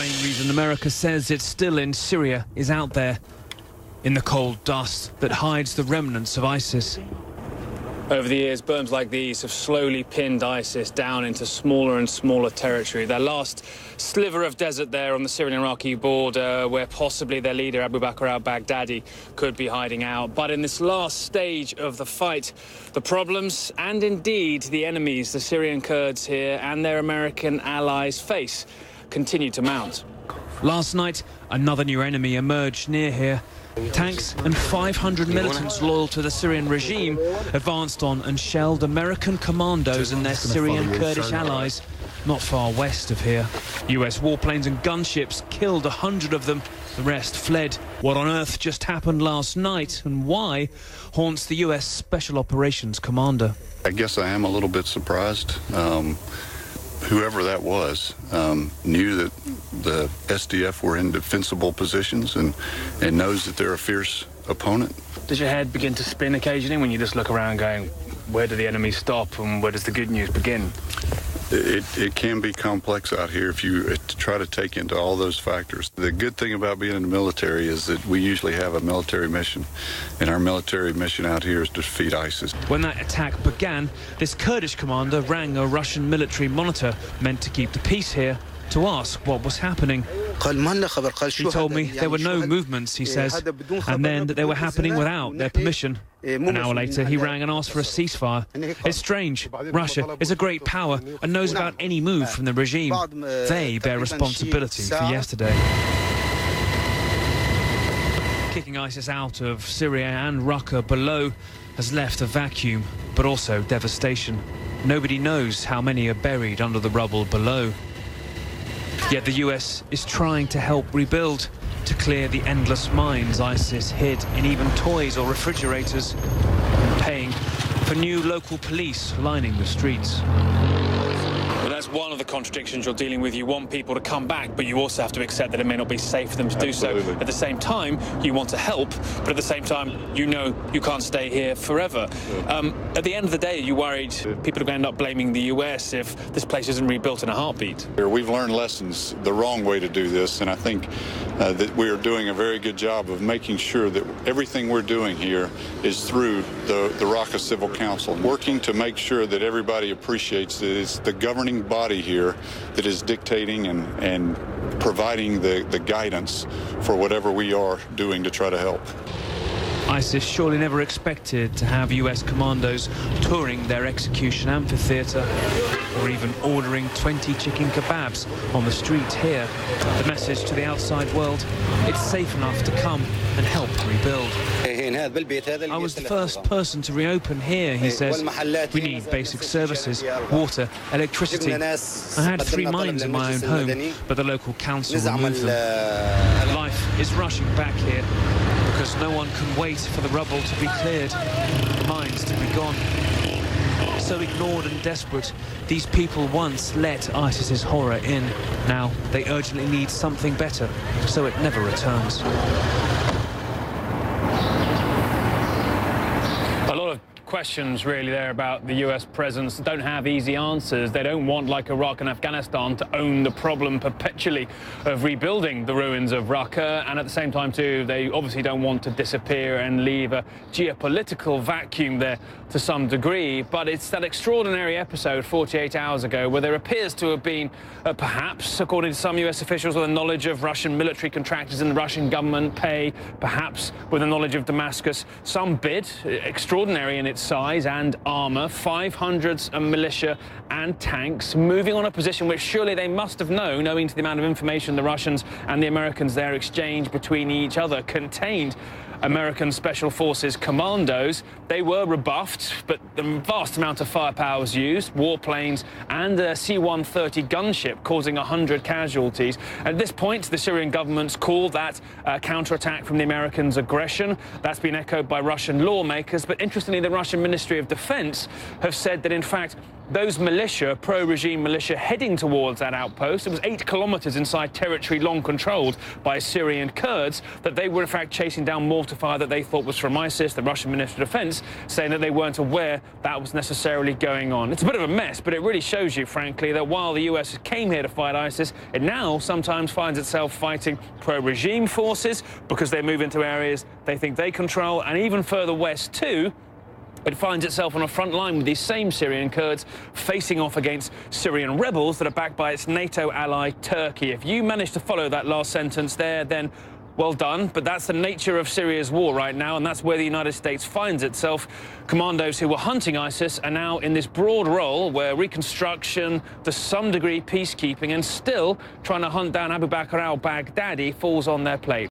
main reason America says it's still in Syria is out there, in the cold dust that hides the remnants of ISIS. Over the years, berms like these have slowly pinned ISIS down into smaller and smaller territory. Their last sliver of desert there on the Syrian-Iraqi border, where possibly their leader, Abu Bakr al-Baghdadi, could be hiding out. But in this last stage of the fight, the problems and indeed the enemies the Syrian Kurds here and their American allies face continue to mount. Last night, another new enemy emerged near here. Tanks and 500 militants loyal to the Syrian regime advanced on and shelled American commandos and their Syrian Kurdish allies not far west of here. US warplanes and gunships killed 100 of them. The rest fled. What on earth just happened last night and why haunts the US Special Operations Commander. I guess I am a little bit surprised. Whoever that was knew that the SDF were in defensible positions and knows that they're a fierce opponent. Does your head begin to spin occasionally when you just look around going, where do the enemies stop and where does the good news begin? It can be complex out here if you try to take into all those factors. The good thing about being in the military is that we usually have a military mission, and our military mission out here is to defeat ISIS. When that attack began, this Kurdish commander rang a Russian military monitor meant to keep the peace here to ask what was happening. He told me there were no movements, he says, and then that they were happening without their permission. An hour later, he rang and asked for a ceasefire. It's strange. Russia is a great power and knows about any move from the regime. They bear responsibility for yesterday. Kicking ISIS out of Syria and Raqqa below has left a vacuum, but also devastation. Nobody knows how many are buried under the rubble below. Yet the US is trying to help rebuild, to clear the endless mines ISIS hid in even toys or refrigerators, and paying for new local police lining the streets. Well, that's one of the contradictions you're dealing with. You want people to come back, but you also have to accept that it may not be safe for them to do so. At the same time, you want to help, but at the same time, you know you can't stay here forever. At the end of the day, are you worried people are going to end up blaming the US if this place isn't rebuilt in a heartbeat? We've learned lessons the wrong way to do this, and I think that we are doing a very good job of making sure that everything we're doing here is through the Raqqa Civil Council, working to make sure that everybody appreciates that it's the governing body here that is dictating and providing the guidance for whatever we are doing to try to help. ISIS surely never expected to have US commandos touring their execution amphitheatre or even ordering 20 chicken kebabs on the street here. The message to the outside world, it's safe enough to come and help rebuild. I was the first person to reopen here, he says. We need basic services, water, electricity. I had 3 mines in my own home, but the local council removed them. Life is rushing back here because no one can wait for the rubble to be cleared, the mines to be gone. So ignored and desperate, these people once let ISIS's horror in. Now they urgently need something better, so it never returns. A lot of questions really there about the US presence don't have easy answers. They don't want, like Iraq and Afghanistan, to own the problem perpetually of rebuilding the ruins of Raqqa, and at the same time too they obviously don't want to disappear and leave a geopolitical vacuum there to some degree. But it's that extraordinary episode 48 hours ago where there appears to have been perhaps, according to some US officials, with the knowledge of Russian military contractors in the Russian government pay, perhaps with the knowledge of Damascus, some bid, extraordinary in its size and armour, 500 militia and tanks, moving on a position which surely they must have known, owing to the amount of information the Russians and the Americans there exchanged between each other, contained American Special Forces commandos. They were rebuffed, but the vast amount of firepower was used, warplanes and a C-130 gunship, causing 100 casualties. At this point, the Syrian government's called that counterattack from the Americans' aggression. That's been echoed by Russian lawmakers, but interestingly, the Russian Ministry of Defense have said that, in fact, those militia, pro-regime militia, heading towards that outpost. It was 8 kilometers inside territory long controlled by Syrian Kurds that they were in fact chasing down mortar fire that they thought was from ISIS. The Russian Minister of Defense saying that they weren't aware that was necessarily going on. It's a bit of a mess, but it really shows you, frankly, that while the US came here to fight ISIS, it now sometimes finds itself fighting pro-regime forces because they move into areas they think they control, and even further west too, it finds itself on a front line with these same Syrian Kurds facing off against Syrian rebels that are backed by its NATO ally Turkey. If you manage to follow that last sentence there, then well done, but that's the nature of Syria's war right now, and that's where the United States finds itself. Commandos who were hunting ISIS are now in this broad role where reconstruction, to some degree peacekeeping, and still trying to hunt down Abu Bakr al-Baghdadi falls on their plate.